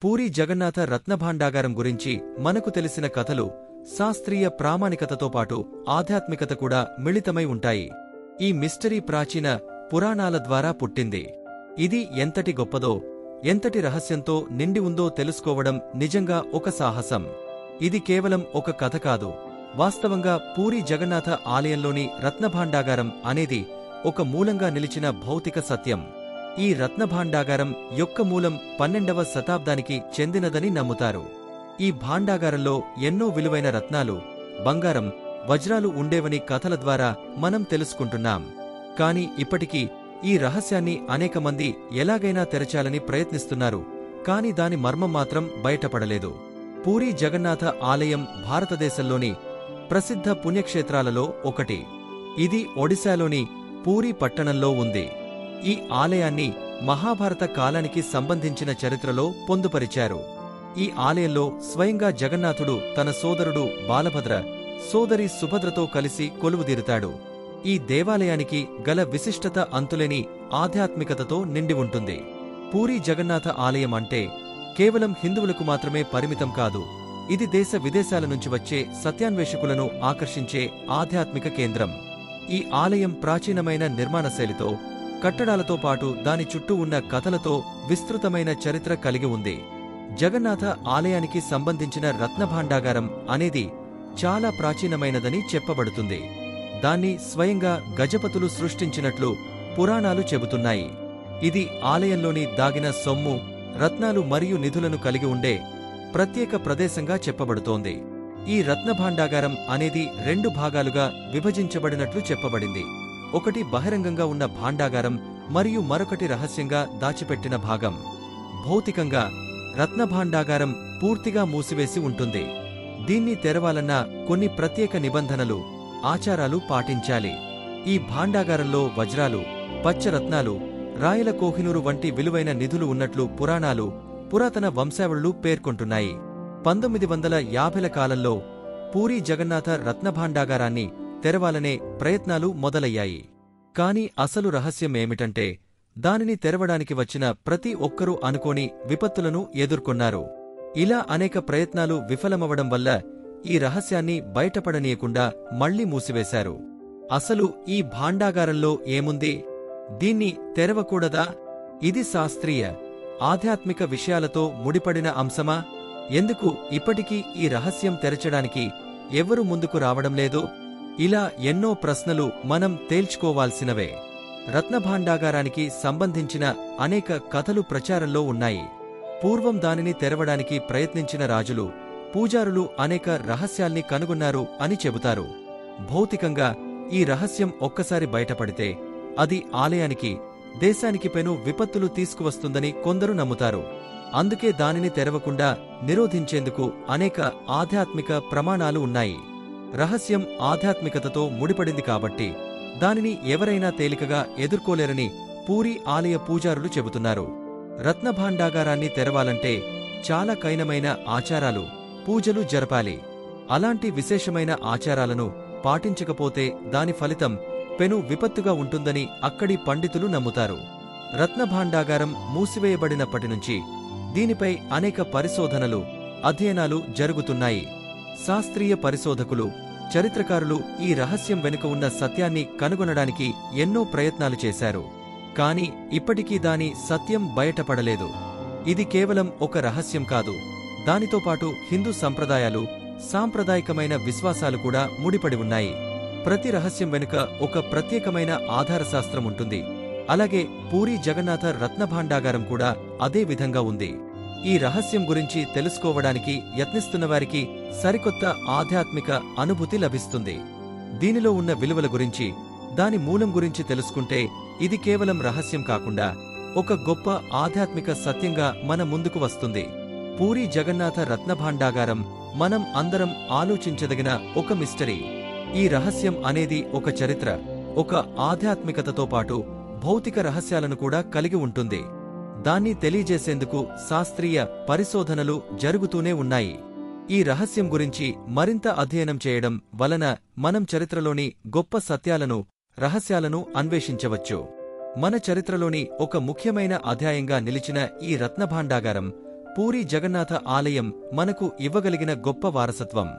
పూరీ జగన్నాథ రత్నభాండాగారం గురించి మనకు తెలిసిన కథలు శాస్త్రీయ ప్రామాణికతతో పాటు ఆధ్యాత్మికత కూడా మిళితమై ఉంటాయి. ఈ మిస్టరీ ప్రాచీన పురాణాల ద్వారా పుట్టింది. ఇది ఎంతటి గొప్పదో, ఎంతటి రహస్యంతో నిండి ఉందో తెలుసుకోవడం నిజంగా ఒక సాహసం. ఇది కేవలం ఒక కథ కాదు. వాస్తవంగా పూరీ జగన్నాథ ఆలయంలోని రత్నభాండాగారం అనేది ఒక మూలంగా నిలిచిన భౌతిక సత్యం. ఈ రత్నభాండాగారం యొక్క మూలం 12వ శతాబ్దానికి చెందినదని నమ్ముతారు. ఈ భాండాగారంలో ఎన్నో విలువైన రత్నాలు, బంగారం, వజ్రాలు ఉండేవని కథల ద్వారా మనం తెలుసుకుంటున్నాం. కాని ఇప్పటికీ ఈ రహస్యాన్ని అనేక మంది ఎలాగైనా తెరచాలని ప్రయత్నిస్తున్నారు. కాని దాని మర్మం మాత్రం బయటపడలేదు. పూరీ జగన్నాథ ఆలయం భారతదేశంలోని ప్రసిద్ధ పుణ్యక్షేత్రాలలో ఒకటి. ఇది ఒడిశాలోని పూరీ పట్టణంలో ఉంది. ఈ ఆలయాన్ని మహాభారత కాలానికి సంబంధించిన చరిత్రలో పొందుపరిచారు. ఈ ఆలయంలో స్వయంగా జగన్నాథుడు తన సోదరుడు బాలభద్ర, సోదరి సుభద్రతో కలిసి కొలువుదీరుతాడు. ఈ దేవాలయానికి గల విశిష్టత అంతులేని ఆధ్యాత్మికతతో నిండి ఉంటుంది. పూరీ జగన్నాథ ఆలయం అంటే కేవలం హిందువులకు మాత్రమే పరిమితం కాదు. ఇది దేశ విదేశాల నుంచి వచ్చే సత్యాన్వేషకులను ఆకర్షించే ఆధ్యాత్మిక కేంద్రం. ఈ ఆలయం ప్రాచీనమైన నిర్మాణ శైలితో, కట్టడాలతో పాటు దాని చుట్టూ ఉన్న కథలతో విస్తృతమైన చరిత్ర కలిగి ఉంది. జగన్నాథ ఆలయానికి సంబంధించిన రత్నభాండాగారం అనేది చాలా ప్రాచీనమైనదని చెప్పబడుతుంది. దాన్ని స్వయంగా గజపతులు సృష్టించినట్లు పురాణాలు చెబుతున్నాయి. ఇది ఆలయంలోని దాగిన సొమ్ము, రత్నాలు మరియు నిధులను కలిగి ఉండే ప్రత్యేక ప్రదేశంగా చెప్పబడుతోంది. ఈ రత్నభాండాగారం అనేది 2 భాగాలుగా విభజించబడినట్లు చెప్పబడింది. ఒకటి బహిరంగంగా ఉన్న భాండాగారం మరియు మరొకటి రహస్యంగా దాచిపెట్టిన భాగం. భౌతికంగా రత్నభాండాగారం పూర్తిగా మూసివేసి ఉంటుంది. దీన్ని తెరవాలన్నా కొన్ని ప్రత్యేక నిబంధనలు, ఆచారాలు పాటించాలి. ఈ భాండాగారంలో వజ్రాలు, పచ్చరత్నాలు, రాయల కోహినూరు వంటి విలువైన నిధులు ఉన్నట్లు పురాణాలు, పురాతన వంశావళులు పేర్కొంటున్నాయి. 1950ల కాలంలో పూరీ జగన్నాథ రత్నభాండాగారాన్ని తెరవాలనే ప్రయత్నాలు మొదలయ్యాయి. కాని అసలు రహస్యం ఏమిటంటే, దానిని తెరవడానికి వచ్చిన ప్రతి ఒక్కరూ అనుకోని విపత్తులను ఎదుర్కొన్నారు. ఇలా అనేక ప్రయత్నాలు విఫలమవడం వల్ల ఈ రహస్యాన్ని బయటపడనీయకుండా మళ్లీ మూసివేశారు. అసలు ఈ భాండాగారంలో ఏముంది? దీన్ని తెరవకూడదా? ఇది శాస్త్రీయ, ఆధ్యాత్మిక విషయాలతో ముడిపడిన అంశమా? ఎందుకు ఇప్పటికీ ఈ రహస్యం తెరచడానికి ఎవ్వరూ ముందుకు రావడం లేదు? ఇలా ఎన్నో ప్రశ్నలు మనం తేల్చుకోవాల్సినవే. రత్నభాండాగారానికి సంబంధించిన అనేక కథలు ప్రచారంలో ఉన్నాయి. పూర్వం దానిని తెరవడానికి ప్రయత్నించిన రాజులు, పూజారులు అనేక రహస్యాల్ని కనుగొన్నారు అని చెబుతారు. భౌతికంగా ఈ రహస్యం ఒక్కసారి బయటపడితే అది ఆలయానికి, దేశానికి పెను విపత్తులు తీసుకువస్తుందని కొందరు నమ్ముతారు. అందుకే దానిని తెరవకుండా నిరోధించేందుకు అనేక ఆధ్యాత్మిక ప్రమాణాలు ఉన్నాయి. రహస్యం ఆధ్యాత్మికతతో ముడిపడింది కాబట్టి దానిని ఎవరైనా తేలికగా ఎదుర్కోలేరని పూరీ ఆలయ పూజారులు చెబుతున్నారు. రత్నభాండాగారాన్ని తెరవాలంటే చాలా కఠినమైన ఆచారాలు, పూజలు జరపాలి. అలాంటి విశేషమైన ఆచారాలను పాటించకపోతే దాని ఫలితం పెను విపత్తుగా ఉంటుందని అక్కడి పండితులు నమ్ముతారు. రత్నభాండాగారం మూసివేయబడినప్పటినుంచి దీనిపై అనేక పరిశోధనలు, అధ్యయనాలు జరుగుతున్నాయి. శాస్త్రీయ పరిశోధకులు, చరిత్రకారులు ఈ రహస్యం వెనుక ఉన్న సత్యాన్ని కనుగొనడానికి ఎన్నో ప్రయత్నాలు చేశారు. కాని ఇప్పటికీ దాని సత్యం బయటపడలేదు. ఇది కేవలం ఒక రహస్యం కాదు. దానితో పాటు హిందూ సంప్రదాయాలు, సాంప్రదాయికమైన విశ్వాసాలు కూడా ముడిపడి ఉన్నాయి. ప్రతి రహస్యం వెనుక ఒక ప్రత్యేకమైన ఆధారశాస్త్రం ఉంటుంది. అలాగే పూరీ జగన్నాథ రత్నభాండాగారం కూడా అదే విధంగా ఉంది. ఈ రహస్యం గురించి తెలుసుకోవడానికి యత్నిస్తున్నవారికి సరికొత్త ఆధ్యాత్మిక అనుభూతి లభిస్తుంది. దీనిలో ఉన్న విలువల గురించి, దాని మూలం గురించి తెలుసుకుంటే ఇది కేవలం రహస్యం కాకుండా ఒక గొప్ప ఆధ్యాత్మిక సత్యంగా మన ముందుకు వస్తుంది. పూరీ జగన్నాథ రత్నభాండాగారం మనం అందరం ఆలోచించదగిన ఒక మిస్టరీ. ఈ రహస్యం అనేది ఒక చరిత్ర, ఒక ఆధ్యాత్మికతతో పాటు భౌతిక రహస్యాలను కూడా కలిగి ఉంటుంది. దాన్ని తెలియజేసేందుకు శాస్త్రీయ పరిశోధనలు జరుగుతూనే ఉన్నాయి. ఈ రహస్యం గురించి మరింత అధ్యయనం చేయడం వలన మనం చరిత్రలోని గొప్ప సత్యాలను, రహస్యాలను అన్వేషించవచ్చు. మన చరిత్రలోని ఒక ముఖ్యమైన అధ్యాయంగా నిలిచిన ఈ రత్నభాండాగారం పూరీ జగన్నాథ ఆలయం మనకు ఇవ్వగలిగిన గొప్ప వారసత్వం.